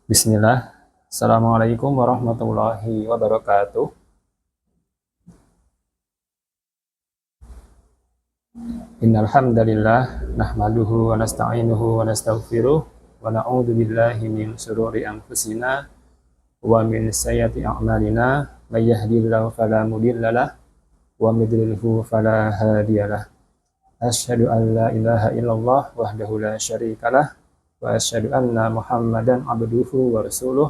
Bismillah. Assalamualaikum warahmatullahi wabarakatuh. Innal hamdalillah nahmaduhu wa nasta'inuhu wa nastaghfiruh wa na'udzu billahi min shururi anfusina wa min sayyiati a'malina may yahdihillahu fala mudhillalah wa may yudlilhu fala hadiyalah. Asyhadu an la ilaha illallah wahdahu la syarikalah wa asyhadu anna Muhammadan abduhu wa rasuluh.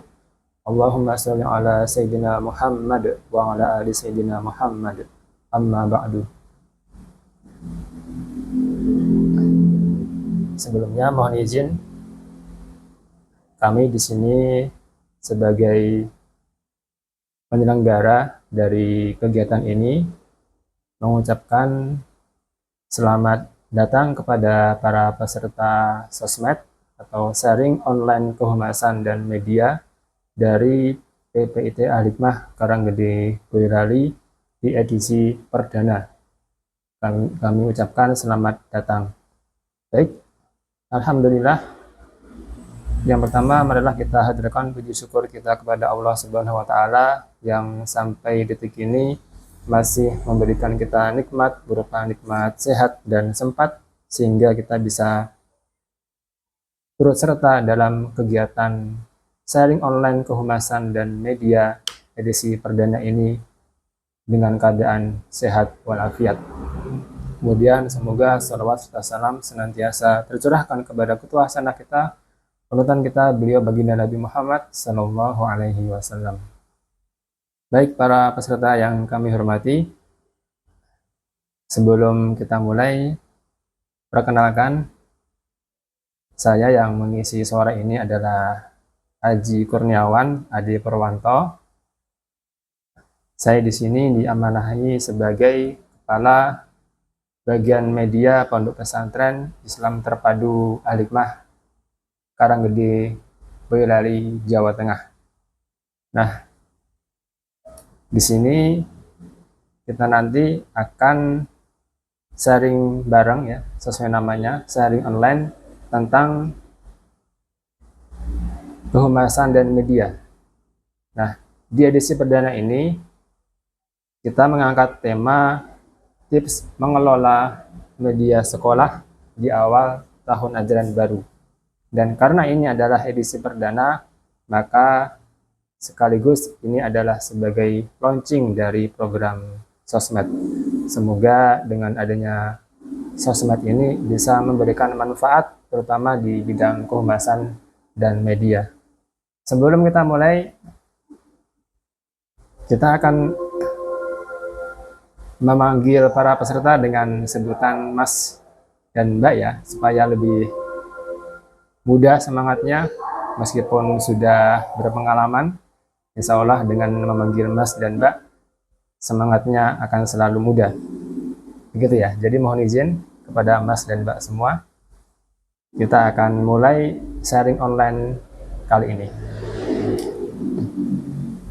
Allahumma sholli ala Sayyidina Muhammad wa ala ali Sayyidina Muhammad. Amma ba'du. Sebelumnya mohon izin kami di sini sebagai penyelenggara dari kegiatan ini mengucapkan selamat datang kepada para peserta sosmed atau sharing online kehumasan dan media dari PPIT Al-Hikmah Karanggede Boyolali di edisi perdana. Kami ucapkan selamat datang. Baik, alhamdulillah. Yang pertama, marilah kita hadirkan puji syukur kita kepada Allah Subhanahu wa taala yang sampai detik ini masih memberikan kita nikmat berupa nikmat sehat dan sempat sehingga kita bisa turut serta dalam kegiatan sharing online kehumasan dan media edisi perdana ini dengan keadaan sehat walafiat. Kemudian semoga salawat serta salam senantiasa tercurahkan kepada ketua sana kita, panutan kita, beliau baginda Nabi Muhammad Sallallahu Alaihi Wasallam. Baik para peserta yang kami hormati, sebelum kita mulai, perkenalkan, saya yang mengisi sore ini adalah Haji Kurniawan Adi Purwanto. Saya di sini diamanahi sebagai kepala bagian media Pondok Pesantren Islam Terpadu Al-Hikmah Karanggede Boyolali, Jawa Tengah. Nah, di sini kita nanti akan sharing bareng ya, sesuai namanya, sharing online tentang kehumasan dan media. Nah, di edisi perdana ini kita mengangkat tema tips mengelola media sekolah di awal tahun ajaran baru. Dan karena ini adalah edisi perdana, maka sekaligus ini adalah sebagai launching dari program sosmed. Semoga dengan adanya sosmed ini bisa memberikan manfaat terutama di bidang kehumasan dan media. Sebelum kita mulai, kita akan memanggil para peserta dengan sebutan Mas dan Mbak ya, supaya lebih mudah semangatnya meskipun sudah berpengalaman. Insya Allah dengan memanggil Mas dan Mbak, semangatnya akan selalu mudah. Begitu ya, jadi mohon izin kepada Mas dan Mbak semua. Kita akan mulai sharing online kali ini.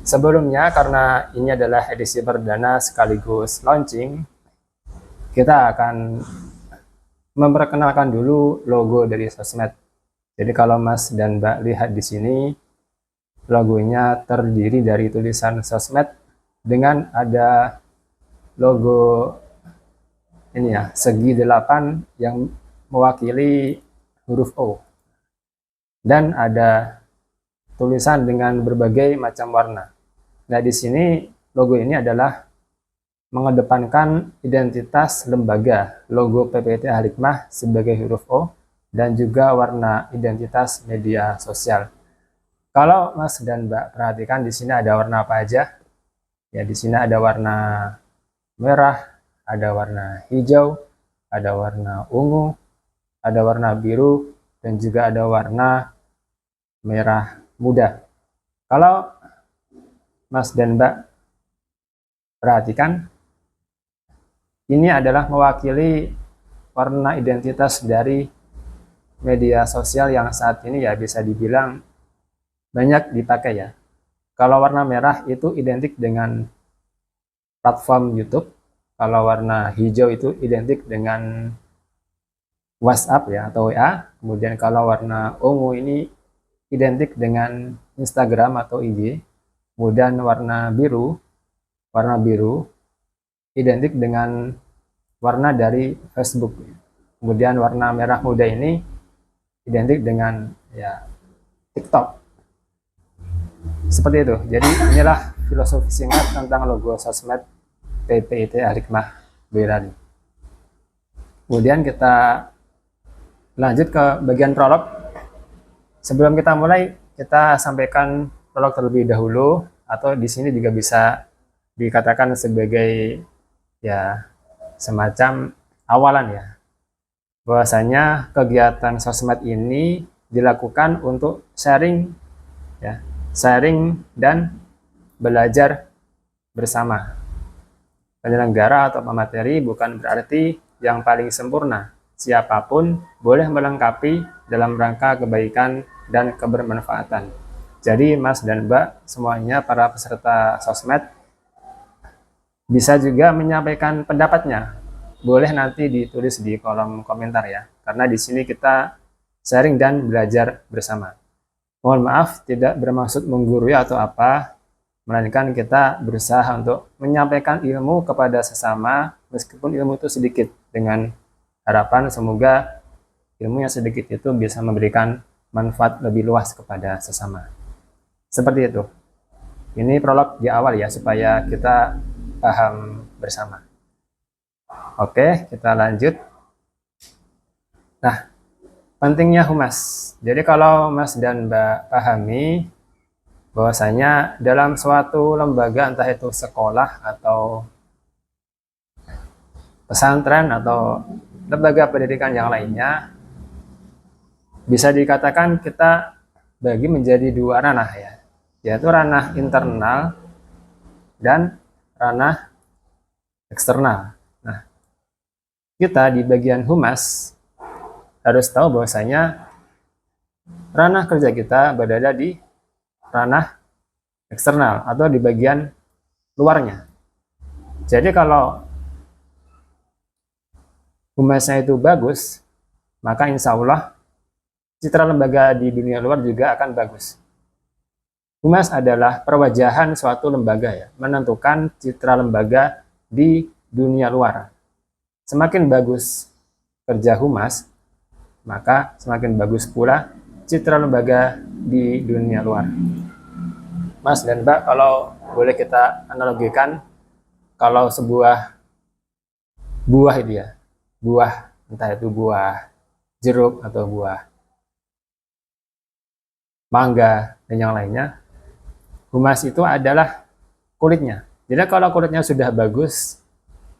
Sebelumnya, karena ini adalah edisi perdana sekaligus launching, kita akan memperkenalkan dulu logo dari sosmed. Jadi kalau Mas dan Mbak lihat di sini, logonya terdiri dari tulisan sosmed dengan ada logo ini ya, segi 8 yang mewakili huruf O. Dan ada tulisan dengan berbagai macam warna. Nah, di sini logo ini adalah mengedepankan identitas lembaga, logo PPIT Al-Hikmah sebagai huruf O, dan juga warna identitas media sosial. Kalau Mas dan Mbak perhatikan di sini ada warna apa aja? Ya, di sini ada warna merah, ada warna hijau, ada warna ungu, ada warna biru, dan juga ada warna merah muda. Kalau Mas dan Mbak perhatikan, ini adalah mewakili warna identitas dari media sosial yang saat ini ya bisa dibilang banyak dipakai ya. Kalau warna merah itu identik dengan platform YouTube, kalau warna hijau itu identik dengan WhatsApp ya atau WA, kemudian kalau warna ungu ini identik dengan Instagram atau IG. Kemudian warna biru identik dengan warna dari Facebook. Kemudian warna merah muda ini identik dengan ya TikTok. Seperti itu. Jadi inilah filosofi singkat tentang logo sosmed PPIT Al-Hikmah Boyolali. Kemudian kita lanjut ke bagian prolog. Sebelum kita mulai, kita sampaikan prolog terlebih dahulu, atau di sini juga bisa dikatakan sebagai ya semacam awalan ya. Bahwasanya kegiatan sosmed ini dilakukan untuk sharing ya, sharing dan belajar bersama. Penyelenggara atau pemateri bukan berarti yang paling sempurna. Siapapun boleh melengkapi dalam rangka kebaikan dan kebermanfaatan. Jadi Mas dan Mbak semuanya para peserta sosmed bisa juga menyampaikan pendapatnya. Boleh nanti ditulis di kolom komentar ya. Karena di sini kita sharing dan belajar bersama. Mohon maaf tidak bermaksud menggurui atau apa, melainkan kita berusaha untuk menyampaikan ilmu kepada sesama meskipun ilmu itu sedikit, dengan harapan semoga ilmu yang sedikit itu bisa memberikan manfaat lebih luas kepada sesama. Seperti itu. Ini prolog di awal ya, supaya kita paham bersama. Oke, kita lanjut. Nah, pentingnya humas. Jadi kalau Mas dan Mbak pahami bahwasanya dalam suatu lembaga, entah itu sekolah atau pesantren atau lembaga pendidikan yang lainnya, bisa dikatakan kita bagi menjadi dua ranah ya, yaitu ranah internal dan ranah eksternal. Nah, kita di bagian humas harus tahu bahwasanya ranah kerja kita berada di ranah eksternal atau di bagian luarnya. Jadi kalau humasnya itu bagus, maka insya Allah citra lembaga di dunia luar juga akan bagus. Humas adalah perwajahan suatu lembaga ya, menentukan citra lembaga di dunia luar. Semakin bagus kerja humas, maka semakin bagus pula citra lembaga di dunia luar. Mas dan Mbak, kalau boleh kita analogikan, kalau sebuah buah itu ya, buah, entah itu buah jeruk atau buah mangga dan yang lainnya, humas itu adalah kulitnya. Jadi kalau kulitnya sudah bagus,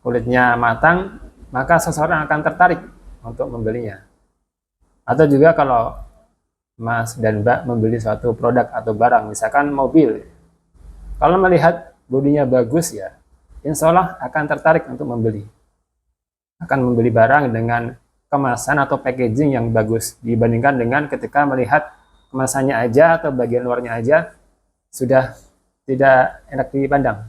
kulitnya matang, maka seseorang akan tertarik untuk membelinya. Atau juga kalau Mas dan Mbak membeli suatu produk atau barang, misalkan mobil, kalau melihat bodinya bagus ya, insya Allah akan tertarik untuk membeli. Akan membeli barang dengan kemasan atau packaging yang bagus, dibandingkan dengan ketika melihat kemasannya aja atau bagian luarnya aja sudah tidak enak dipandang.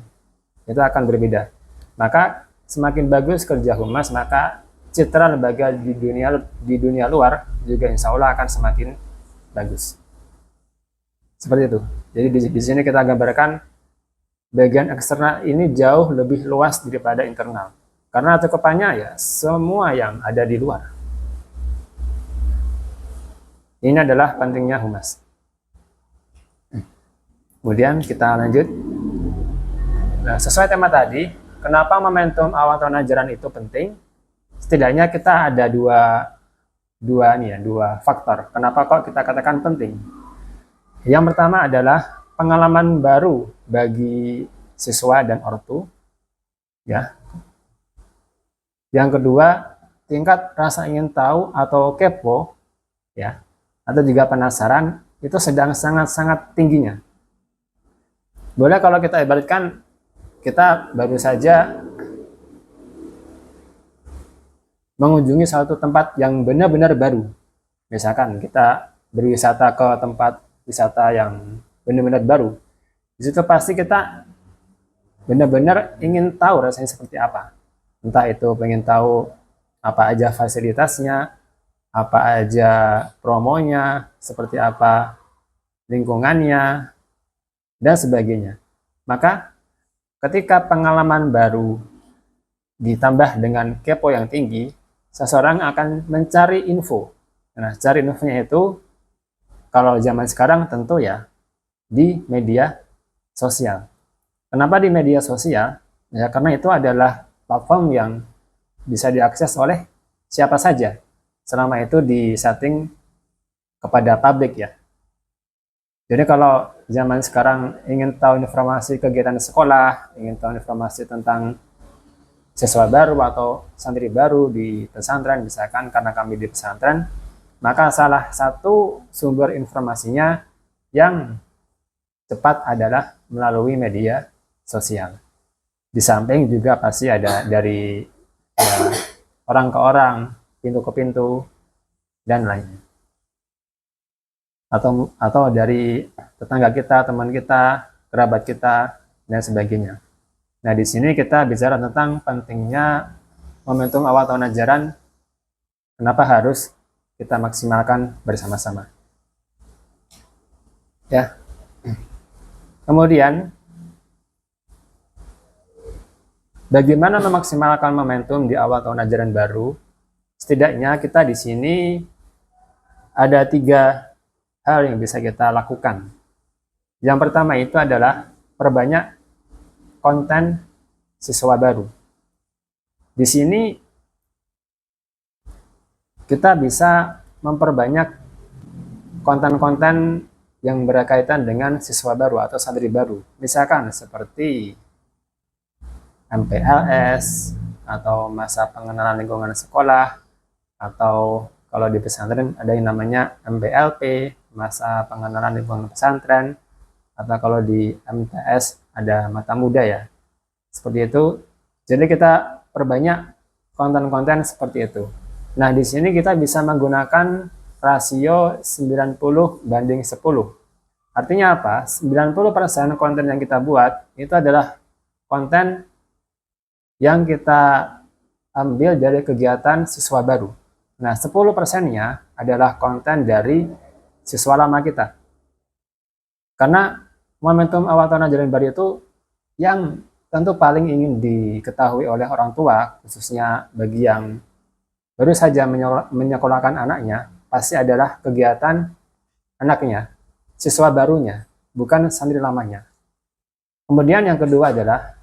Itu akan berbeda. Maka semakin bagus kerja humas, maka citra lembaga di dunia luar juga insya Allah akan semakin bagus. Seperti itu. Jadi di sini kita gambarkan bagian eksternal ini jauh lebih luas daripada internal. Karena cakupannya ya semua yang ada di luar. Ini adalah pentingnya humas. Kemudian kita lanjut. Nah, sesuai tema tadi, kenapa momentum awal tahun ajaran itu penting? Setidaknya kita ada dua faktor. Kenapa kok kita katakan penting? Yang pertama adalah pengalaman baru bagi siswa dan ortu, ya. Yang kedua, tingkat rasa ingin tahu atau kepo, ya, atau juga penasaran itu sedang sangat-sangat tingginya. Boleh kalau kita ibaratkan kita baru saja mengunjungi suatu tempat yang benar-benar baru. Misalkan kita berwisata ke tempat wisata yang benar-benar baru. Di situ pasti kita benar-benar ingin tahu rasanya seperti apa. Entah itu pengen tahu apa aja fasilitasnya, apa aja promonya, seperti apa lingkungannya, dan sebagainya. Maka ketika pengalaman baru ditambah dengan kepo yang tinggi, seseorang akan mencari info. Nah, cari infonya itu kalau zaman sekarang tentu ya di media sosial. Kenapa di media sosial? Ya karena itu adalah platform yang bisa diakses oleh siapa saja. Selama itu disetting kepada publik ya. Jadi kalau zaman sekarang ingin tahu informasi kegiatan sekolah, ingin tahu informasi tentang siswa baru atau santri baru di pesantren, misalkan karena kami di pesantren, maka salah satu sumber informasinya yang cepat adalah melalui media sosial. Di samping juga pasti ada dari ya, orang ke orang, pintu ke pintu, dan lainnya. Atau dari tetangga kita, teman kita, kerabat kita, dan sebagainya. Nah, di sini kita bicara tentang pentingnya momentum awal tahun ajaran, kenapa harus kita maksimalkan bersama-sama. Ya. Kemudian, bagaimana memaksimalkan momentum di awal tahun ajaran baru? Setidaknya kita di sini ada 3 hal yang bisa kita lakukan. Yang pertama itu adalah perbanyak konten siswa baru. Di sini kita bisa memperbanyak konten-konten yang berkaitan dengan siswa baru atau santri baru. Misalkan seperti MPLS atau masa pengenalan lingkungan sekolah, atau kalau di pesantren ada yang namanya MPLP, masa pengenalan lingkungan pesantren, atau kalau di MTS ada mata muda ya. Seperti itu. Jadi kita perbanyak konten-konten seperti itu. Nah, di sini kita bisa menggunakan rasio 90:10. Artinya apa? 90% konten yang kita buat itu adalah konten yang kita ambil dari kegiatan siswa baru. Nah, 10%-nya adalah konten dari siswa lama kita. Karena momentum awal tahun ajaran baru itu yang tentu paling ingin diketahui oleh orang tua, khususnya bagi yang baru saja menyekolahkan anaknya, pasti adalah kegiatan anaknya, siswa barunya, bukan santri lamanya. Kemudian yang kedua adalah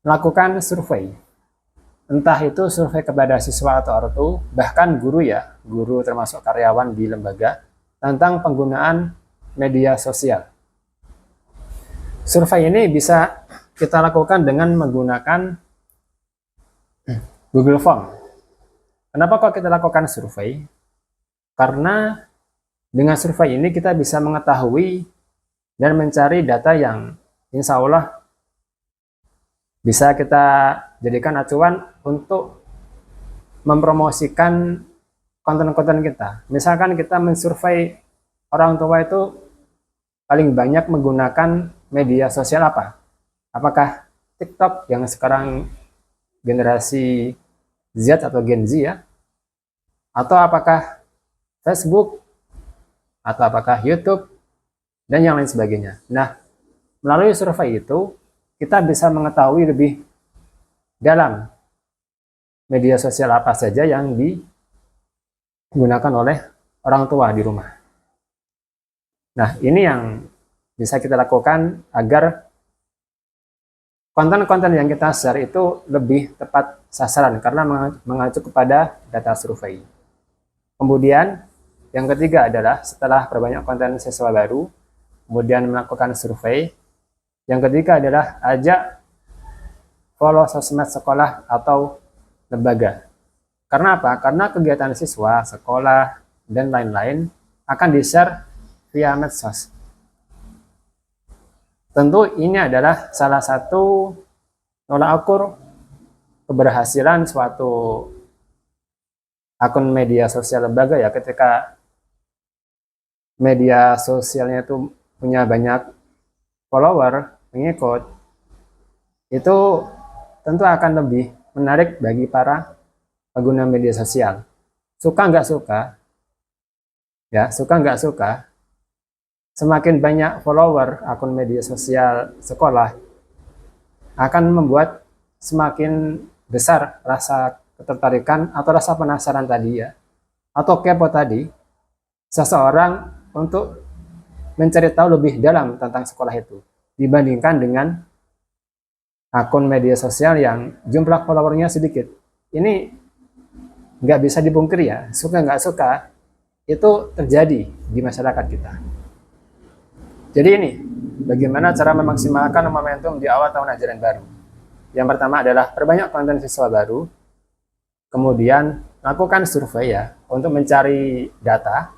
melakukan survei. Entah itu survei kepada siswa atau ortu, bahkan guru ya, guru termasuk karyawan di lembaga, tentang penggunaan media sosial. Survei ini bisa kita lakukan dengan menggunakan Google Form. Kenapa kok kita lakukan survei? Karena dengan survei ini kita bisa mengetahui dan mencari data yang insya Allah bisa kita jadikan acuan untuk mempromosikan konten-konten kita. Misalkan kita mensurvei orang tua itu paling banyak menggunakan media sosial apa? Apakah TikTok yang sekarang generasi Z atau Gen Z ya? Atau apakah Facebook? Atau apakah YouTube? Dan yang lain sebagainya. Nah, melalui survei itu, kita bisa mengetahui lebih dalam media sosial apa saja yang digunakan oleh orang tua di rumah. Nah, ini yang bisa kita lakukan agar konten-konten yang kita share itu lebih tepat sasaran karena mengacu kepada data survei. Kemudian, yang ketiga adalah setelah perbanyak konten siswa baru, kemudian melakukan survei. Yang ketiga adalah ajak follow sosmed sekolah atau lembaga. Karena apa? Karena kegiatan siswa, sekolah, dan lain-lain akan di-share via medsos. Tentu ini adalah salah satu tolak ukur keberhasilan suatu akun media sosial lembaga ya, ketika media sosialnya itu punya banyak follower, pengikut, itu tentu akan lebih menarik bagi para pengguna media sosial. Suka nggak suka, ya suka nggak suka, semakin banyak follower akun media sosial sekolah akan membuat semakin besar rasa ketertarikan atau rasa penasaran tadi ya, atau kepo tadi seseorang untuk mencari tahu lebih dalam tentang sekolah itu dibandingkan dengan akun media sosial yang jumlah followernya sedikit. Ini nggak bisa dipungkiri ya, suka nggak suka itu terjadi di masyarakat kita. Jadi ini, bagaimana cara memaksimalkan momentum di awal tahun ajaran baru. Yang pertama adalah perbanyak konten siswa baru, kemudian lakukan survei ya untuk mencari data,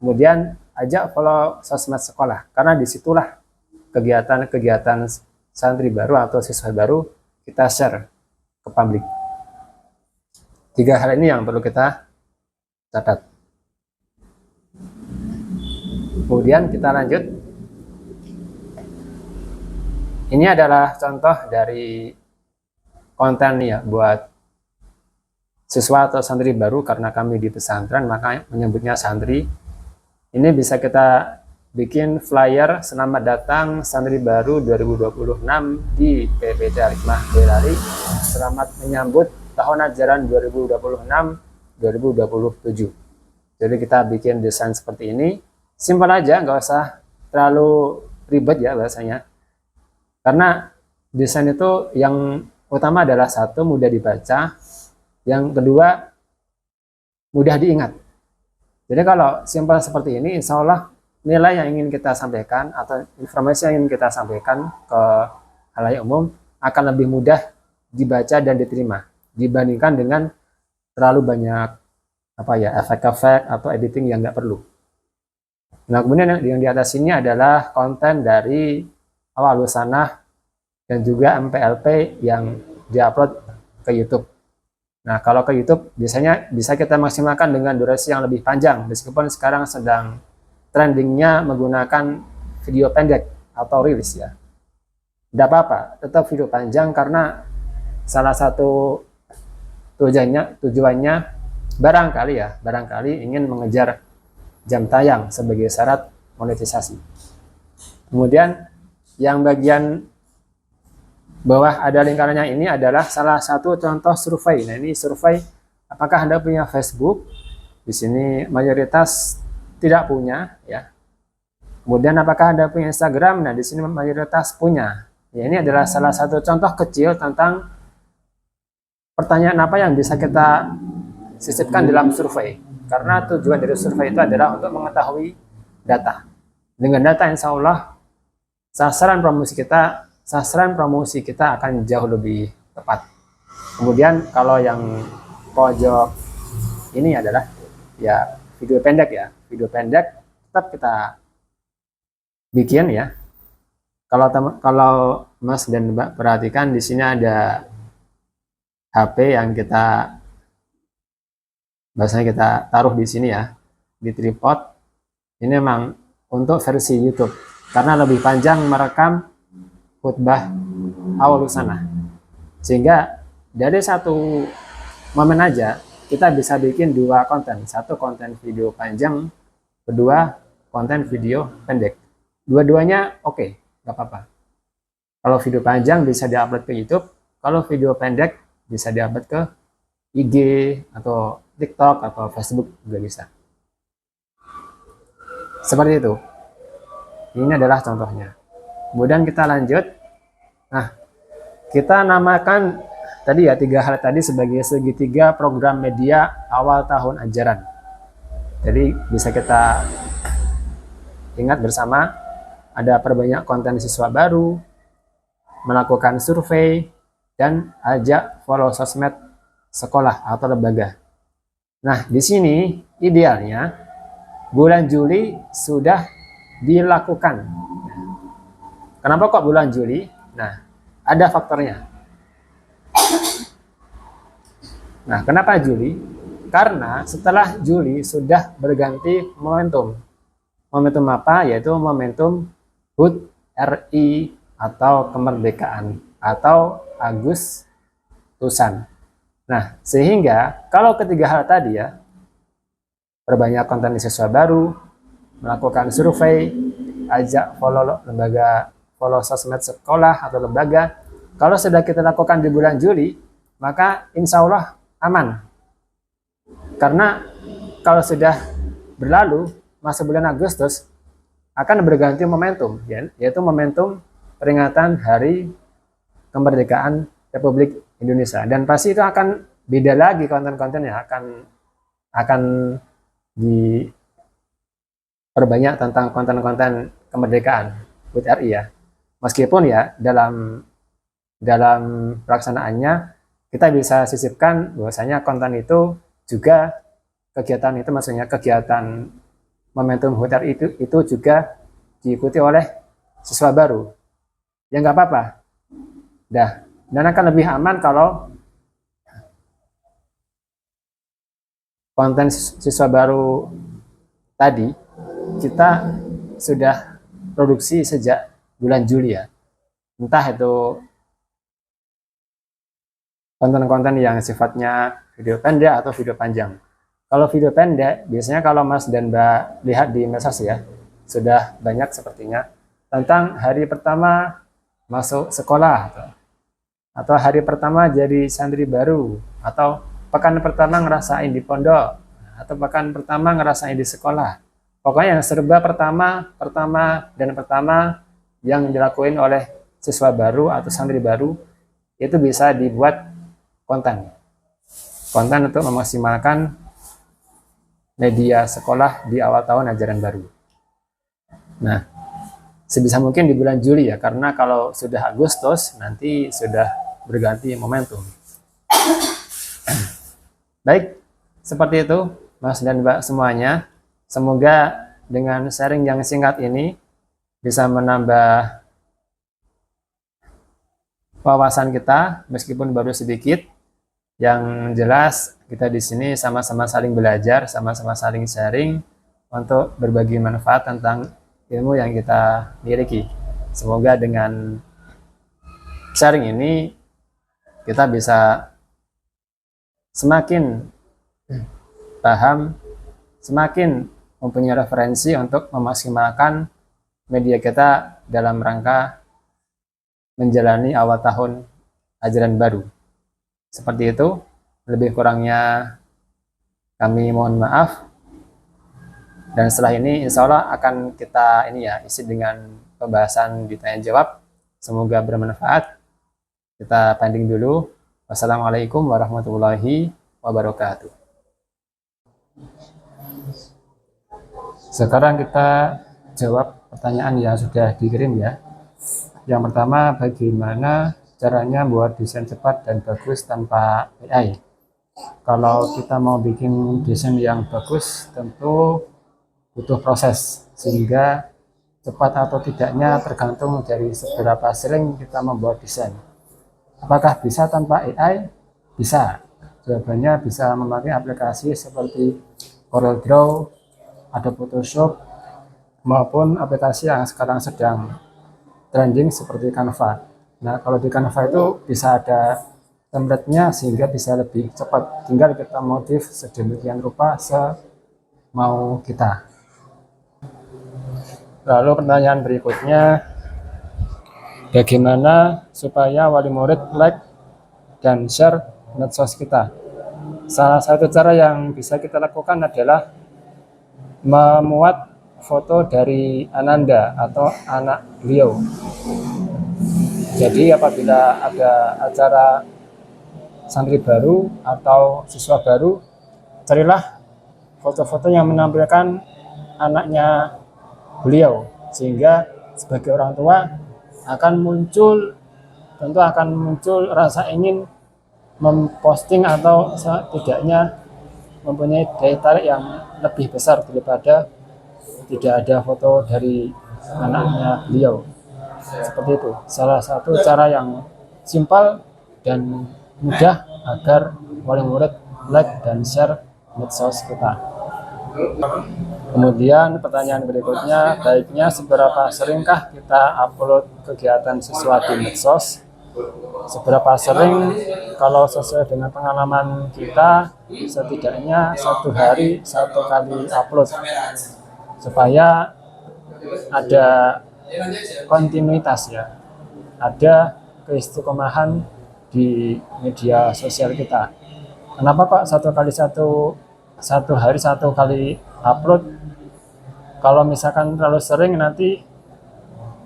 kemudian ajak follow sosmed sekolah, karena disitulah kegiatan-kegiatan santri baru atau siswa baru kita share ke publik. 3 hal ini yang perlu kita catat. Kemudian kita lanjut. Ini adalah contoh dari konten ya buat siswa atau santri baru, karena kami di pesantren maka menyebutnya santri. Ini bisa kita bikin flyer selamat datang santri baru 2026 di PPT Al-Hikmah Boyolali. Selamat menyambut tahun ajaran 2026-2027. Jadi kita bikin desain seperti ini, simpel aja, nggak usah terlalu ribet ya bahasanya. Karena desain itu yang utama adalah satu, mudah dibaca, yang kedua mudah diingat. Jadi kalau simpel seperti ini, insya Allah nilai yang ingin kita sampaikan atau informasi yang ingin kita sampaikan ke halayak umum akan lebih mudah dibaca dan diterima dibandingkan dengan terlalu banyak efek-efek atau editing yang nggak perlu. Nah, kemudian yang di atas ini adalah konten dari awal lusanah dan juga MPLP yang diupload ke YouTube. Nah, kalau ke YouTube biasanya bisa kita maksimalkan dengan durasi yang lebih panjang, meskipun sekarang sedang trendingnya menggunakan video pendek atau reels ya. Tidak apa-apa, tetap video panjang, karena salah satu tujuannya barangkali ingin mengejar jam tayang sebagai syarat monetisasi. Kemudian yang bagian bawah ada lingkarannya ini adalah salah satu contoh survei. Nah, ini survei apakah Anda punya Facebook? Di sini mayoritas tidak punya ya. Kemudian apakah Anda punya Instagram? Nah, di sini mayoritas punya. Ya, ini adalah salah satu contoh kecil tentang pertanyaan apa yang bisa kita sisipkan dalam survei. Karena tujuan dari survei itu adalah untuk mengetahui data. Dengan data insya Allah sasaran promosi kita akan jauh lebih tepat. Kemudian kalau yang pojok ini adalah ya video pendek ya. Video pendek tetap kita bikin ya. Kalau Mas dan Mbak perhatikan, di sini ada HP yang bahasanya kita taruh di sini ya, di tripod. Ini memang untuk versi YouTube karena lebih panjang merekam khutbah awal lusanah, sehingga dari satu momen aja kita bisa bikin 2 konten, satu konten video panjang, kedua konten video pendek. Dua-duanya oke, nggak apa-apa. Kalau video panjang bisa diupload ke YouTube, kalau video pendek bisa diupload ke IG atau TikTok atau Facebook juga bisa. Seperti itu. Ini adalah contohnya. Kemudian kita lanjut. Nah, kita namakan tadi ya 3 hal tadi sebagai segitiga program media awal tahun ajaran. Jadi bisa kita ingat bersama, ada perbanyak konten siswa baru, melakukan survei, dan ajak follow sosmed sekolah atau lembaga. Nah, di sini idealnya bulan Juli sudah dilakukan. Kenapa kok bulan Juli? Nah, ada faktornya. Nah, kenapa Juli? Karena setelah Juli sudah berganti momentum. Momentum apa? Yaitu momentum HUT RI atau kemerdekaan atau Agustusan. Nah, sehingga kalau ketiga hal tadi ya, perbanyak konten siswa baru, melakukan survei, diajak follow lembaga, follow sosmed sekolah atau lembaga, kalau sudah kita lakukan di bulan Juli, maka insya Allah aman. Karena kalau sudah berlalu, masa bulan Agustus akan berganti momentum, yaitu momentum peringatan Hari Kemerdekaan Republik Indonesia. Dan pasti itu akan beda lagi konten-kontennya, akan diperbanyak tentang konten-konten kemerdekaan HUT RI ya. Meskipun ya dalam pelaksanaannya kita bisa sisipkan bahwasanya konten itu juga kegiatan itu, maksudnya kegiatan momentum HUT RI itu juga diikuti oleh siswa baru. Ya nggak apa-apa. Dan akan lebih aman kalau konten siswa baru tadi kita sudah produksi sejak bulan Juli ya. Entah itu konten-konten yang sifatnya video pendek atau video panjang. Kalau video pendek, biasanya kalau Mas dan Mbak lihat di medsos ya, sudah banyak sepertinya tentang hari pertama masuk sekolah, atau hari pertama jadi santri baru, atau pekan pertama ngerasain di pondok, atau pekan pertama ngerasain di sekolah. Pokoknya yang serba pertama yang dilakuin oleh siswa baru atau santri baru, itu bisa dibuat konten untuk memaksimalkan media sekolah di awal tahun ajaran baru. Nah, sebisa mungkin di bulan Juli ya, karena kalau sudah Agustus nanti sudah berganti momentum. Baik, seperti itu Mas dan Mbak semuanya. Semoga dengan sharing yang singkat ini bisa menambah wawasan kita meskipun baru sedikit. Yang jelas kita di sini sama-sama saling belajar, sama-sama saling sharing untuk berbagi manfaat tentang ilmu yang kita miliki. Semoga dengan sharing ini kita bisa semakin paham, semakin mempunyai referensi untuk memaksimalkan media kita dalam rangka menjalani awal tahun ajaran baru. Seperti itu, lebih kurangnya kami mohon maaf. Dan setelah ini insya Allah akan kita isi dengan pembahasan ditanya jawab. Semoga bermanfaat. Kita banding dulu. Wassalamualaikum warahmatullahi wabarakatuh. Sekarang kita jawab pertanyaan yang sudah dikirim ya. Yang pertama, bagaimana caranya buat desain cepat dan bagus tanpa AI? Kalau kita mau bikin desain yang bagus, tentu butuh proses, sehingga cepat atau tidaknya tergantung dari seberapa sering kita membuat desain. Apakah bisa tanpa AI? Bisa. Jawabannya bisa memakai aplikasi seperti CorelDRAW, Adobe Photoshop, maupun aplikasi yang sekarang sedang trending seperti Canva. Nah, kalau di Canva itu bisa ada template-nya sehingga bisa lebih cepat. Tinggal kita modif sedemikian rupa semau kita. Lalu pertanyaan berikutnya, bagaimana supaya wali murid like dan share medsos kita? Salah satu cara yang bisa kita lakukan adalah memuat foto dari Ananda atau anak beliau. Jadi apabila ada acara santri baru atau siswa baru, carilah foto-foto yang menampilkan anaknya beliau, sehingga sebagai orang tua tentu akan muncul rasa ingin memposting atau setidaknya mempunyai daya tarik yang lebih besar daripada tidak ada foto dari anaknya beliau. Seperti itu, salah satu cara yang simpel dan mudah agar wali murid like dan share medsos kita. Kemudian pertanyaan berikutnya, baiknya seberapa seringkah kita upload kegiatan siswa di medsos? Seberapa sering? Kalau sesuai dengan pengalaman kita, setidaknya 1 hari 1 kali upload, supaya ada kontinuitas ya, ada keistiqomahan di media sosial kita. Kenapa kok satu hari satu kali upload? Kalau misalkan terlalu sering nanti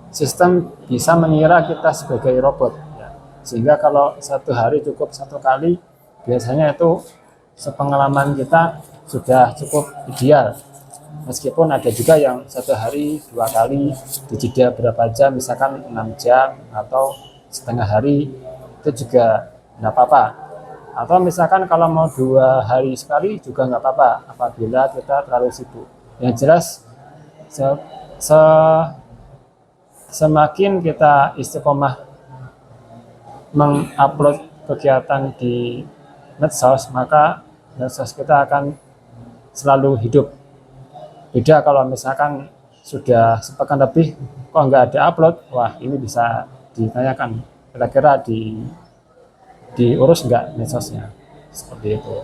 sistem bisa mengira kita sebagai robot ya. Sehingga kalau satu hari cukup satu kali, biasanya itu sepengalaman kita sudah cukup ideal. Meskipun ada juga yang satu hari dua kali di jeda berapa jam, misalkan 6 jam atau setengah hari, itu juga nggak apa-apa. Atau misalkan kalau mau 2 hari sekali juga nggak apa-apa apabila kita terlalu sibuk. Yang jelas semakin kita istiqomah mengupload kegiatan di medsos, maka medsos kita akan selalu hidup. Beda kalau misalkan sudah sepekan lebih kok nggak ada upload, wah ini bisa ditanyakan kira-kira diurus nggak medsosnya, seperti itu.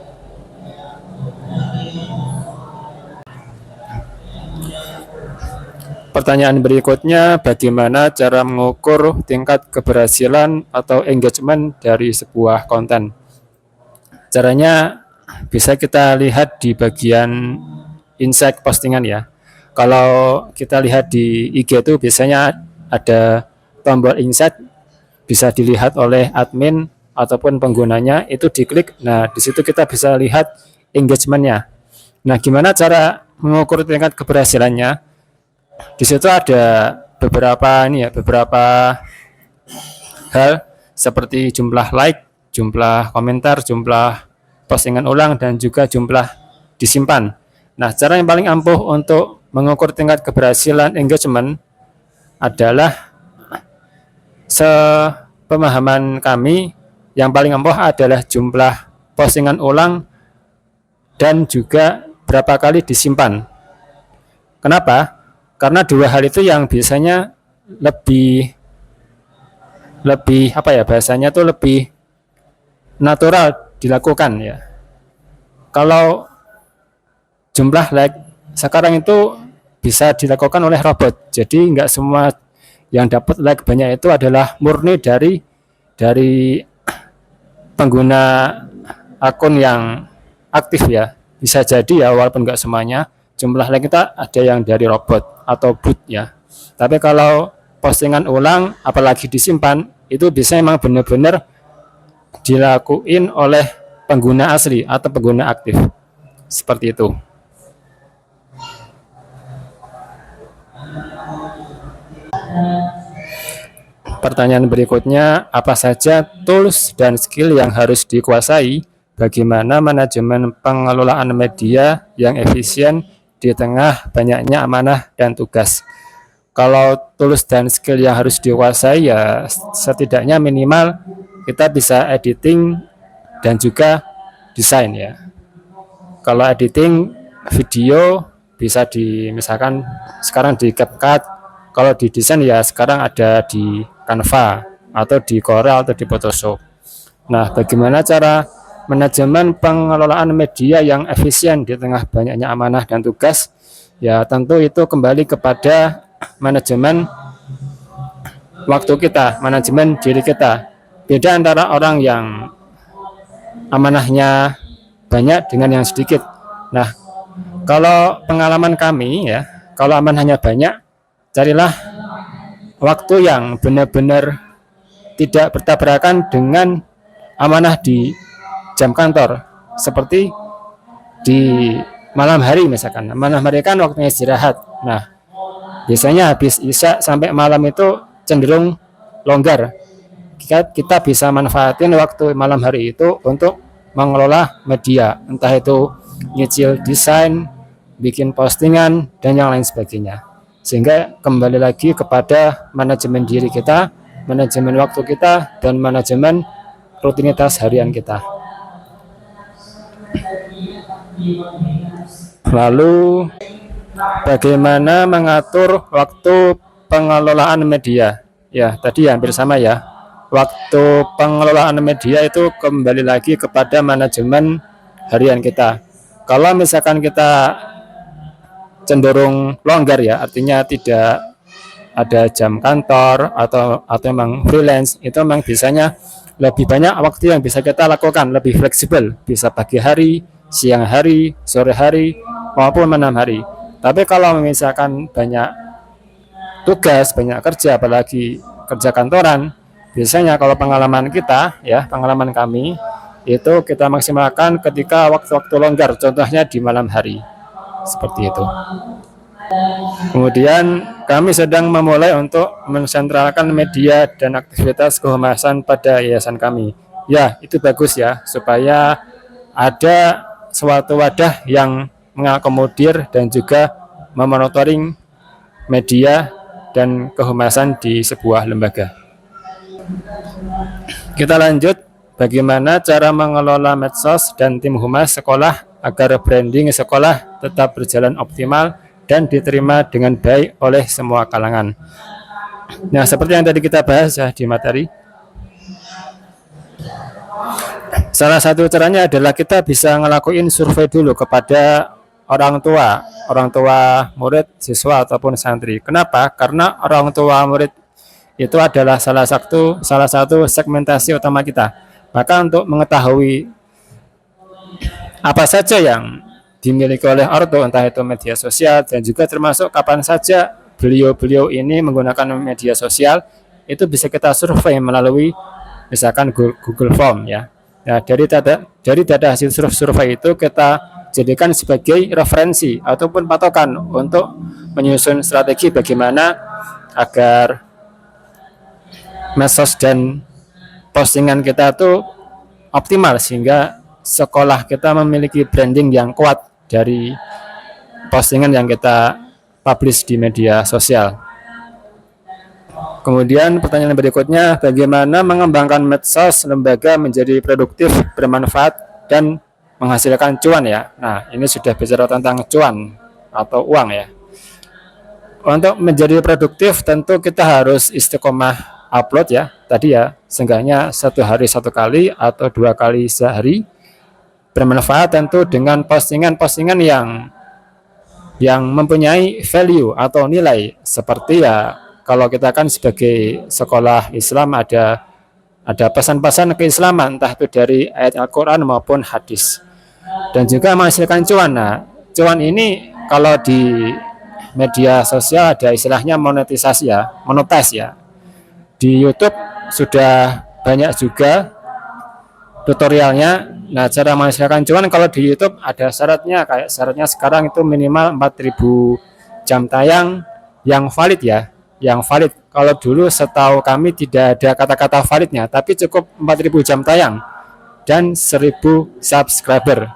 Pertanyaan berikutnya, bagaimana cara mengukur tingkat keberhasilan atau engagement dari sebuah konten? Caranya bisa kita lihat di bagian insight postingan ya. Kalau kita lihat di IG itu biasanya ada tombol insight, bisa dilihat oleh admin ataupun penggunanya, itu diklik. Nah, di situ kita bisa lihat engagementnya. Nah, gimana cara mengukur tingkat keberhasilannya? Di situ ada beberapa hal seperti jumlah like, jumlah komentar, jumlah postingan ulang, dan juga jumlah disimpan. Nah, cara yang paling ampuh untuk mengukur tingkat keberhasilan engagement adalah sepemahaman kami, yang paling ampuh adalah jumlah postingan ulang dan juga berapa kali disimpan. Kenapa? Karena dua hal itu yang biasanya lebih bahasanya tuh lebih natural dilakukan ya. Kalau jumlah like sekarang itu bisa dilakukan oleh robot, jadi nggak semua yang dapat like banyak itu adalah murni dari pengguna akun yang aktif ya. Bisa jadi ya, walaupun nggak semuanya, jumlah like kita ada yang dari robot atau bot ya. Tapi kalau postingan ulang apalagi disimpan, itu bisa memang benar-benar dilakuin oleh pengguna asli atau pengguna aktif. Seperti itu. Pertanyaan berikutnya, apa saja tools dan skill yang harus dikuasai? Bagaimana manajemen pengelolaan media yang efisien di tengah banyaknya amanah dan tugas? Kalau tools dan skill yang harus dikuasai ya setidaknya minimal kita bisa editing dan juga desain ya. Kalau editing video bisa misalkan sekarang di CapCut, kalau di desain ya sekarang ada di Canva atau di Corel atau di Photoshop. Nah, bagaimana cara manajemen pengelolaan media yang efisien di tengah banyaknya amanah dan tugas? Ya tentu itu kembali kepada manajemen waktu kita, manajemen diri kita. Beda antara orang yang amanahnya banyak dengan yang sedikit. Nah, kalau pengalaman kami ya, kalau amanahnya banyak, carilah waktu yang benar-benar tidak bertabrakan dengan amanah di jam kantor, seperti di malam hari misalkan. Malam hari kan waktunya istirahat. Nah, biasanya habis isya sampai malam itu cenderung longgar. Kita bisa manfaatin waktu malam hari itu untuk mengelola media, entah itu nyicil desain, bikin postingan, dan yang lain sebagainya. Sehingga kembali lagi kepada manajemen diri kita, manajemen waktu kita, dan manajemen rutinitas harian kita. Lalu bagaimana mengatur waktu pengelolaan media? Ya, tadi hampir sama ya. Waktu pengelolaan media itu kembali lagi kepada manajemen harian kita. Kalau misalkan kita cenderung longgar ya, artinya tidak ada jam kantor atau memang freelance, itu memang biasanya lebih banyak waktu yang bisa kita lakukan, lebih fleksibel, bisa pagi hari, siang hari, sore hari, maupun malam hari. Tapi kalau misalkan banyak tugas, banyak kerja, apalagi kerja kantoran, biasanya kalau pengalaman kita, ya pengalaman kami, itu kita maksimalkan ketika waktu-waktu longgar, contohnya di malam hari, seperti itu. Kemudian kami sedang memulai untuk mensentralkan media dan aktivitas kehumasan pada yayasan kami. Ya, itu bagus ya, supaya ada suatu wadah yang mengakomodir dan juga memonitoring media dan kehumasan di sebuah lembaga. Kita lanjut, bagaimana cara mengelola medsos dan tim humas sekolah agar branding sekolah tetap berjalan optimal dan diterima dengan baik oleh semua kalangan. Nah, seperti yang tadi kita bahas ya di materi, salah satu caranya adalah kita bisa ngelakuin survei dulu kepada orang tua murid, siswa ataupun santri. Kenapa? Karena orang tua murid itu adalah salah satu segmentasi utama kita. Maka untuk mengetahui apa saja yang dimiliki oleh ortu, entah itu media sosial, dan juga termasuk kapan saja beliau-beliau ini menggunakan media sosial, itu bisa kita survei melalui misalkan Google Form ya. Nah, dari data hasil survei itu kita jadikan sebagai referensi ataupun patokan untuk menyusun strategi bagaimana agar medsos dan postingan kita itu optimal, sehingga sekolah kita memiliki branding yang kuat dari postingan yang kita publish di media sosial. Kemudian pertanyaan berikutnya, bagaimana mengembangkan medsos lembaga menjadi produktif, bermanfaat, dan menghasilkan cuan ya. Nah, ini sudah bicara tentang cuan atau uang ya. Untuk menjadi produktif tentu kita harus istiqomah upload ya. Tadi ya, seenggaknya 1 hari 1 kali atau 2 kali sehari. Bermanfaat tentu dengan postingan-postingan yang mempunyai value atau nilai, seperti ya kalau kita kan sebagai sekolah Islam ada pesan-pesan keislaman, entah itu dari ayat Al-Quran maupun hadis, dan juga menghasilkan cuan. Nah, cuan ini kalau di media sosial ada istilahnya monetisasi ya, monetize ya. Di YouTube sudah banyak juga tutorialnya. Nah, cara menghasilkan cuan kalau di YouTube ada syaratnya, kayak syaratnya sekarang itu minimal 4.000 jam tayang yang valid ya, yang valid. Kalau dulu setahu kami tidak ada kata-kata validnya, tapi cukup 4.000 jam tayang dan 1.000 subscriber.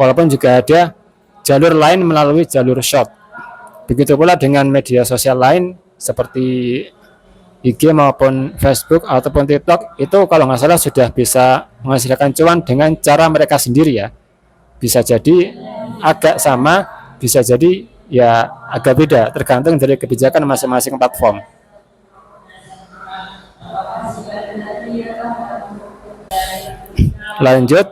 Walaupun juga ada jalur lain melalui jalur short. Begitu pula dengan media sosial lain seperti IG maupun Facebook ataupun TikTok, itu kalau nggak salah sudah bisa menghasilkan cuan dengan cara mereka sendiri ya. Bisa jadi agak sama, bisa jadi ya agak beda, tergantung dari kebijakan masing-masing platform. Lanjut,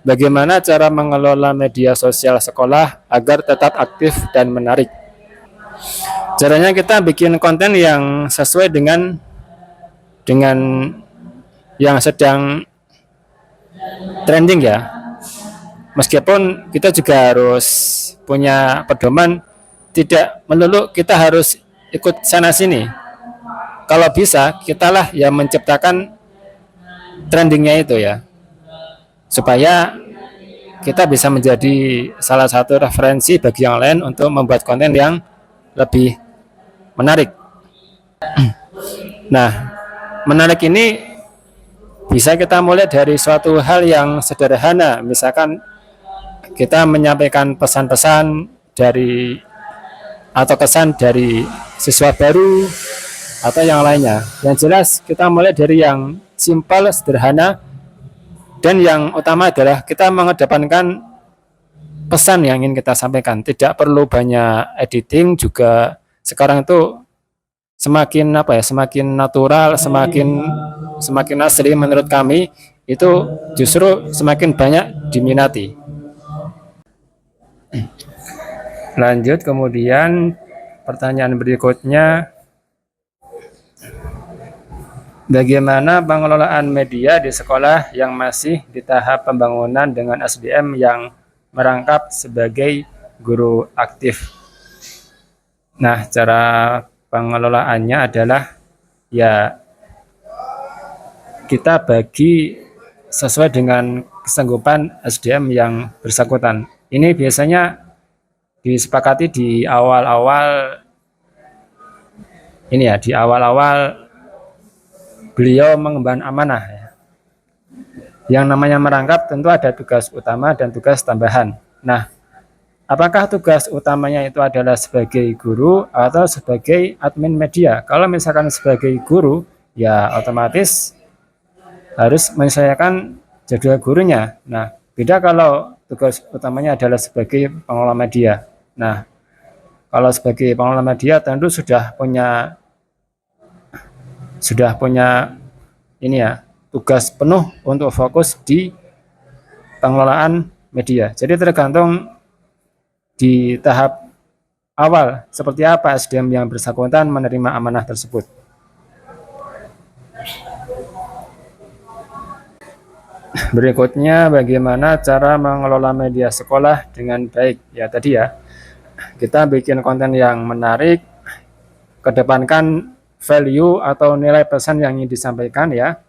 bagaimana cara mengelola media sosial sekolah agar tetap aktif dan menarik? Caranya kita bikin konten yang sesuai dengan yang sedang trending ya. Meskipun kita juga harus punya pedoman, tidak melulu kita harus ikut sana sini. Kalau bisa, kitalah yang menciptakan trendingnya itu ya, supaya kita bisa menjadi salah satu referensi bagi yang lain untuk membuat konten yang lebih menarik. Nah, menarik ini bisa kita mulai dari suatu hal yang sederhana, misalkan kita menyampaikan pesan-pesan dari atau kesan dari siswa baru atau yang lainnya. Yang jelas kita mulai dari yang simpel, sederhana, dan yang utama adalah kita mengedepankan pesan yang ingin kita sampaikan. Tidak perlu banyak editing juga. Sekarang itu semakin semakin natural, semakin asli menurut kami, itu justru semakin banyak diminati. Lanjut, kemudian pertanyaan berikutnya, bagaimana pengelolaan media di sekolah yang masih di tahap pembangunan dengan SDM yang merangkap sebagai guru aktif? Nah, cara pengelolaannya adalah ya kita bagi sesuai dengan kesanggupan SDM yang bersangkutan. Ini biasanya disepakati di awal-awal ini ya, di awal-awal beliau mengemban amanah ya. Yang namanya merangkap tentu ada tugas utama dan tugas tambahan. Nah, apakah tugas utamanya itu adalah sebagai guru atau sebagai admin media? Kalau misalkan sebagai guru, ya otomatis harus menyesuaikan jadwal gurunya. Nah, beda kalau tugas utamanya adalah sebagai pengelola media. Nah, kalau sebagai pengelola media tentu sudah punya ini ya, tugas penuh untuk fokus di pengelolaan media. Jadi tergantung di tahap awal seperti apa SDM yang bersangkutan menerima amanah tersebut. Berikutnya, bagaimana cara mengelola media sekolah dengan baik? Ya tadi ya, kita bikin konten yang menarik, kedepankan value atau nilai pesan yang ingin disampaikan ya.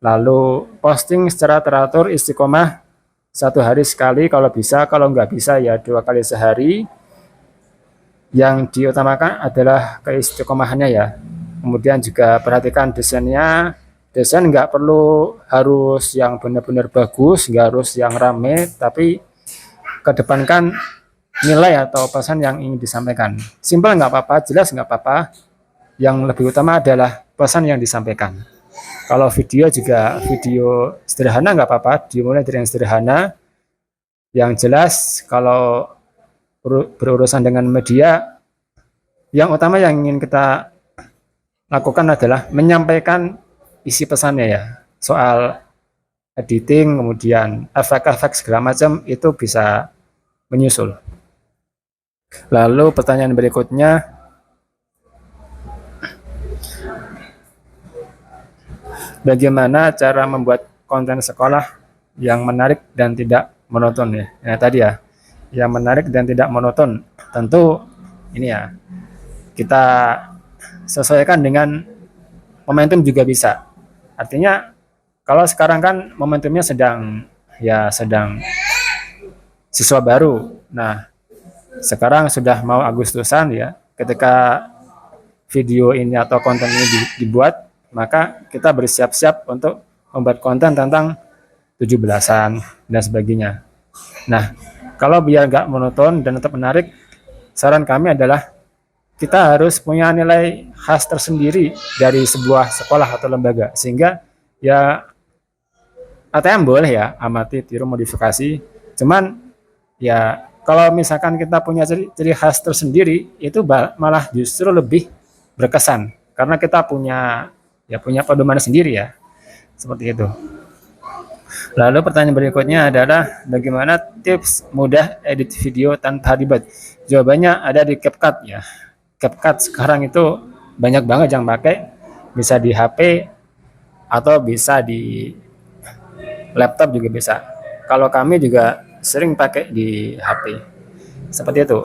Lalu posting secara teratur istiqomah 1 hari sekali kalau bisa, kalau nggak bisa ya 2 kali sehari. Yang diutamakan adalah keistiqomahannya ya. Kemudian juga perhatikan desainnya. Desain nggak perlu harus yang benar-benar bagus, nggak harus yang rame, tapi kedepankan nilai atau pesan yang ingin disampaikan. Simpel nggak apa-apa, jelas nggak apa-apa. Yang lebih utama adalah pesan yang disampaikan. Kalau video juga video sederhana nggak apa-apa, dimulai dari yang sederhana, yang jelas. Kalau berurusan dengan media, yang utama yang ingin kita lakukan adalah menyampaikan isi pesannya ya. Soal editing, kemudian efek-efek segala macam itu bisa menyusul. Lalu pertanyaan berikutnya, bagaimana cara membuat konten sekolah yang menarik dan tidak monoton ya? Ya tadi ya, yang menarik dan tidak monoton. Tentu ini ya, kita sesuaikan dengan momentum juga bisa. Artinya kalau sekarang kan momentumnya sedang siswa baru. Nah, sekarang sudah mau Agustusan ya. Ketika video ini atau konten ini dibuat, maka kita bersiap-siap untuk membuat konten tentang 17-an dan sebagainya. Nah, kalau biar nggak monoton dan tetap menarik, saran kami adalah kita harus punya nilai khas tersendiri dari sebuah sekolah atau lembaga, sehingga ya ATM boleh ya, amati, tiru, modifikasi. Cuman ya kalau misalkan kita punya ciri khas tersendiri, itu malah justru lebih berkesan karena kita punya pedoman sendiri ya, seperti itu. Lalu pertanyaan berikutnya adalah bagaimana tips mudah edit video tanpa ribet? Jawabannya ada di CapCut ya. CapCut sekarang itu banyak banget yang pakai, bisa di HP atau bisa di laptop juga bisa. Kalau kami juga sering pakai di HP. Seperti itu.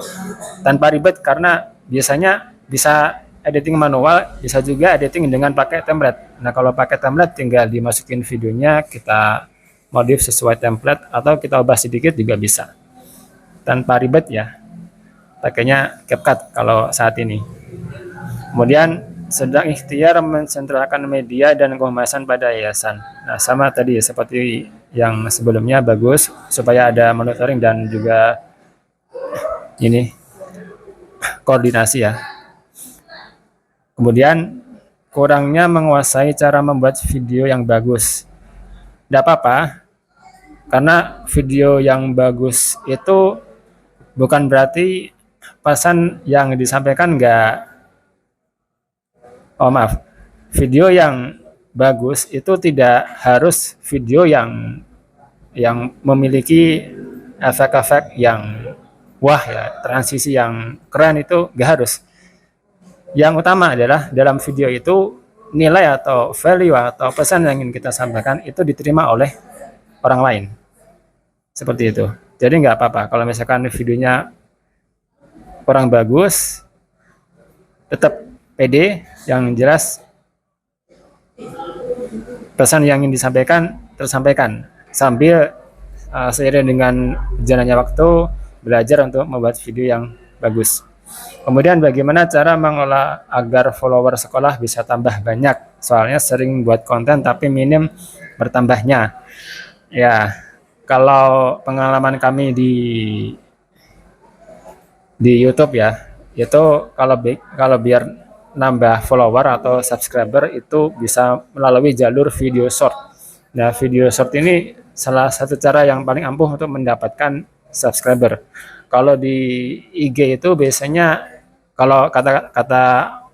Tanpa ribet karena biasanya bisa editing manual, bisa juga editing dengan pakai template. Nah, kalau pakai template tinggal dimasukin videonya, kita modif sesuai template atau kita ubah sedikit juga bisa. Tanpa ribet ya. Pakainya CapCut kalau saat ini. Kemudian sedang ikhtiar mensentralkan media dan kehumasan pada yayasan. Nah, sama tadi seperti yang sebelumnya, bagus supaya ada monitoring dan juga ini koordinasi ya. Kemudian kurangnya menguasai cara membuat video yang bagus. Tidak apa-apa, karena video yang bagus itu bukan berarti pesan yang disampaikan video yang bagus itu tidak harus video yang memiliki efek-efek yang wah ya, transisi yang keren itu gak harus. Yang utama adalah dalam video itu nilai atau value atau pesan yang ingin kita sampaikan itu diterima oleh orang lain. Seperti itu. Jadi nggak apa-apa kalau misalkan videonya kurang bagus, tetap pede, yang jelas pesan yang ingin disampaikan tersampaikan sambil seiring dengan jalannya waktu belajar untuk membuat video yang bagus. Kemudian bagaimana cara mengolah agar follower sekolah bisa tambah banyak? Soalnya sering buat konten tapi minim bertambahnya. Ya, kalau pengalaman kami di YouTube ya, itu kalau biar nambah follower atau subscriber itu bisa melalui jalur video short. Nah, video short ini salah satu cara yang paling ampuh untuk mendapatkan subscriber. Kalau di IG itu biasanya kalau kata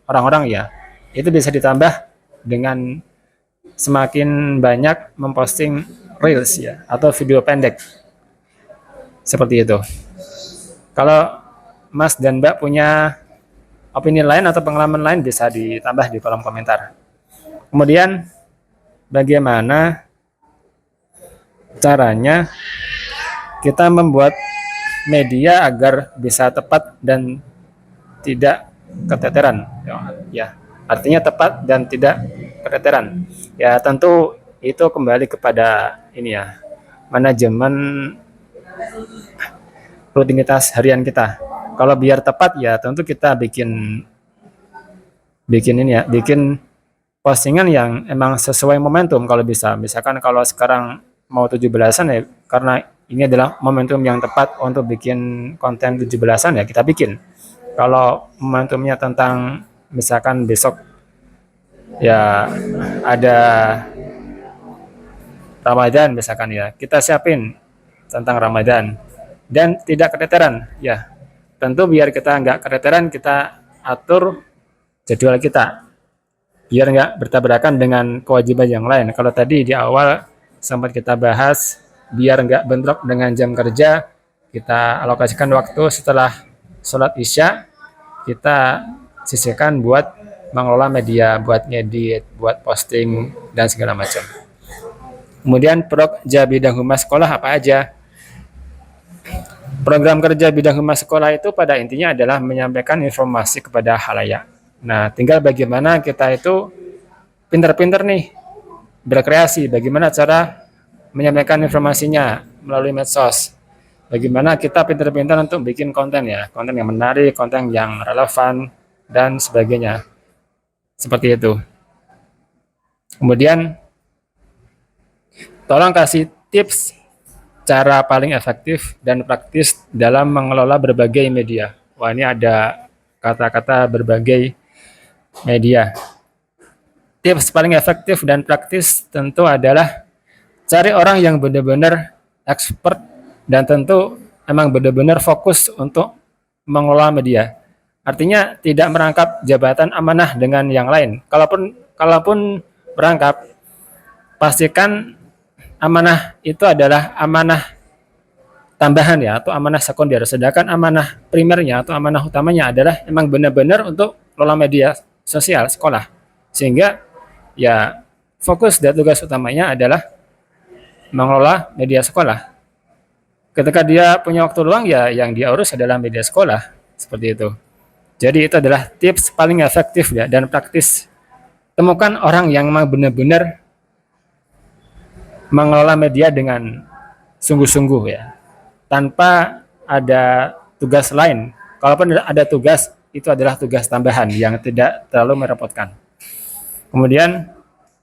orang-orang ya, itu bisa ditambah dengan semakin banyak memposting reels ya atau video pendek. Seperti itu. Kalau Mas dan Mbak punya opini lain atau pengalaman lain bisa ditambah di kolom komentar. Kemudian bagaimana caranya kita membuat media agar bisa tepat dan tidak keteteran. Ya, artinya tepat dan tidak keteteran. Ya, tentu itu kembali kepada ini ya, manajemen rutinitas harian kita. Kalau biar tepat ya tentu kita bikin ini ya, bikin postingan yang emang sesuai momentum kalau bisa. Misalkan kalau sekarang mau 17-an ya, karena ini adalah momentum yang tepat untuk bikin konten 17-an ya kita bikin. Kalau momentumnya tentang misalkan besok ya ada Ramadan misalkan ya, kita siapin tentang Ramadan dan tidak keteteran ya. Tentu biar kita nggak keteteran, kita atur jadwal kita biar nggak bertabrakan dengan kewajiban yang lain. Kalau tadi di awal sempat kita bahas biar nggak bentrok dengan jam kerja, kita alokasikan waktu setelah sholat isya, kita sisihkan buat mengelola media, buat ngedit, buat posting dan segala macam. Kemudian program bidang humas sekolah apa aja? Program kerja bidang humas sekolah itu pada intinya adalah menyampaikan informasi kepada khalayak. Nah, tinggal bagaimana kita itu pinter-pinter nih berkreasi, bagaimana cara menyampaikan informasinya melalui medsos. Bagaimana kita pinter-pinter untuk bikin konten ya, konten yang menarik, konten yang relevan dan sebagainya. Seperti itu. Kemudian tolong kasih tips cara paling efektif dan praktis dalam mengelola berbagai media. Wah, ini ada kata-kata berbagai media. Tips paling efektif dan praktis tentu adalah cari orang yang benar-benar expert dan tentu emang benar-benar fokus untuk mengelola media. Artinya tidak merangkap jabatan amanah dengan yang lain. Kalaupun merangkap, pastikan amanah itu adalah amanah tambahan ya atau amanah sekunder, sedangkan amanah primernya atau amanah utamanya adalah emang benar-benar untuk kelola media sosial sekolah, sehingga ya fokus dan tugas utamanya adalah mengelola media sekolah. Ketika dia punya waktu luang ya yang dia urus adalah media sekolah, seperti itu. Jadi itu adalah tips paling efektif ya dan praktis. Temukan orang yang memang benar-benar mengelola media dengan sungguh-sungguh ya, tanpa ada tugas lain. Kalaupun ada tugas, itu adalah tugas tambahan yang tidak terlalu merepotkan. Kemudian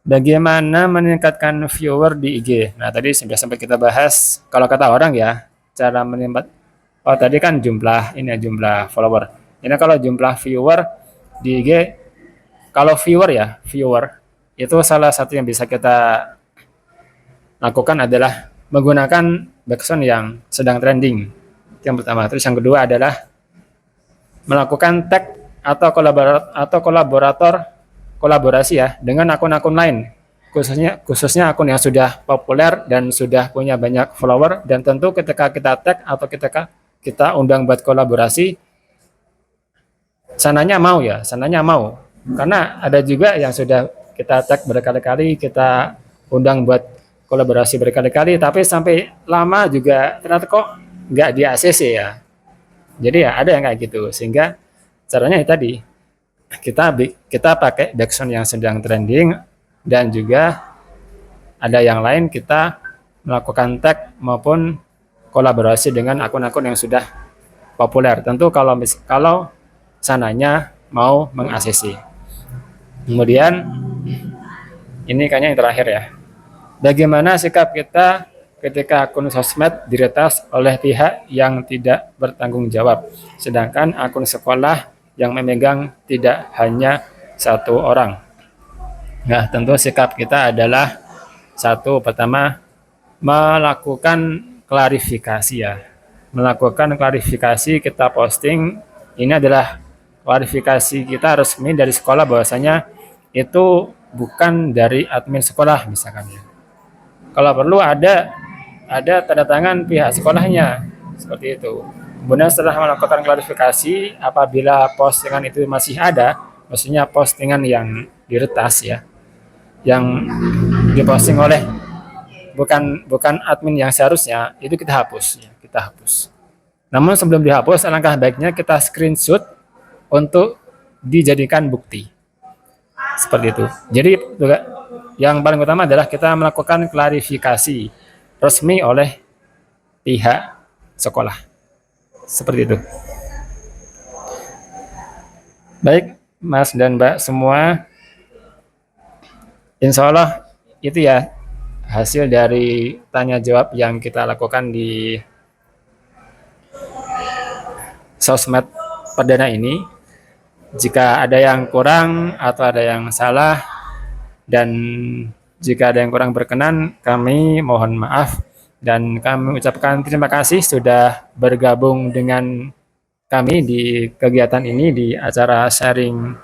bagaimana meningkatkan viewer di IG? Nah, tadi sudah sampai kita bahas. Kalau kata orang ya, cara tadi kan jumlah jumlah follower. Ini kalau jumlah viewer di IG, kalau viewer itu salah satu yang bisa kita lakukan adalah menggunakan background yang sedang trending. Yang pertama. Terus yang kedua adalah melakukan tag atau kolaborasi ya dengan akun-akun lain. Khususnya akun yang sudah populer dan sudah punya banyak follower, dan tentu ketika kita tag atau kita undang buat kolaborasi, sananya mau ya, sananya mau. Karena ada juga yang sudah kita tag berkali-kali, kita undang buat kolaborasi berkali-kali, tapi sampai lama juga ternyata kok nggak di ACC ya. Jadi ya ada yang kayak gitu, sehingga caranya tadi kita pakai background yang sedang trending, dan juga ada yang lain kita melakukan tag maupun kolaborasi dengan akun-akun yang sudah populer. Tentu kalau sananya mau meng-ACC. Kemudian ini kayaknya yang terakhir ya. Bagaimana sikap kita ketika akun sosmed diretas oleh pihak yang tidak bertanggung jawab, sedangkan akun sekolah yang memegang tidak hanya satu orang? Nah, tentu sikap kita adalah satu, pertama melakukan klarifikasi ya. Melakukan klarifikasi, kita posting, ini adalah klarifikasi kita resmi dari sekolah bahwasanya itu bukan dari admin sekolah misalkan ya. Kalau perlu ada tanda tangan pihak sekolahnya seperti itu. Kemudian setelah melakukan klarifikasi, apabila postingan itu masih ada, maksudnya postingan yang diretas ya, yang diposting oleh bukan admin yang seharusnya, itu kita hapus ya, kita hapus. Namun sebelum dihapus, alangkah baiknya kita screenshot untuk dijadikan bukti. Seperti itu. Jadi yang paling utama adalah kita melakukan klarifikasi resmi oleh pihak sekolah. Seperti itu. Baik, Mas dan Mbak semua, insya Allah itu ya hasil dari tanya jawab yang kita lakukan di sosmed perdana ini. Jika ada yang kurang atau ada yang salah, dan jika ada yang kurang berkenan, kami mohon maaf, dan kami ucapkan terima kasih sudah bergabung dengan kami di kegiatan ini, di acara sharing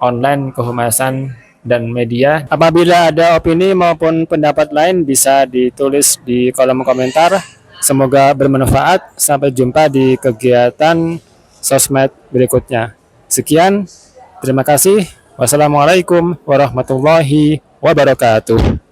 online kehumasan dan media. Apabila ada opini maupun pendapat lain bisa ditulis di kolom komentar. Semoga bermanfaat. Sampai jumpa di kegiatan sosmed berikutnya. Sekian, terima kasih. Wassalamualaikum warahmatullahi wabarakatuh.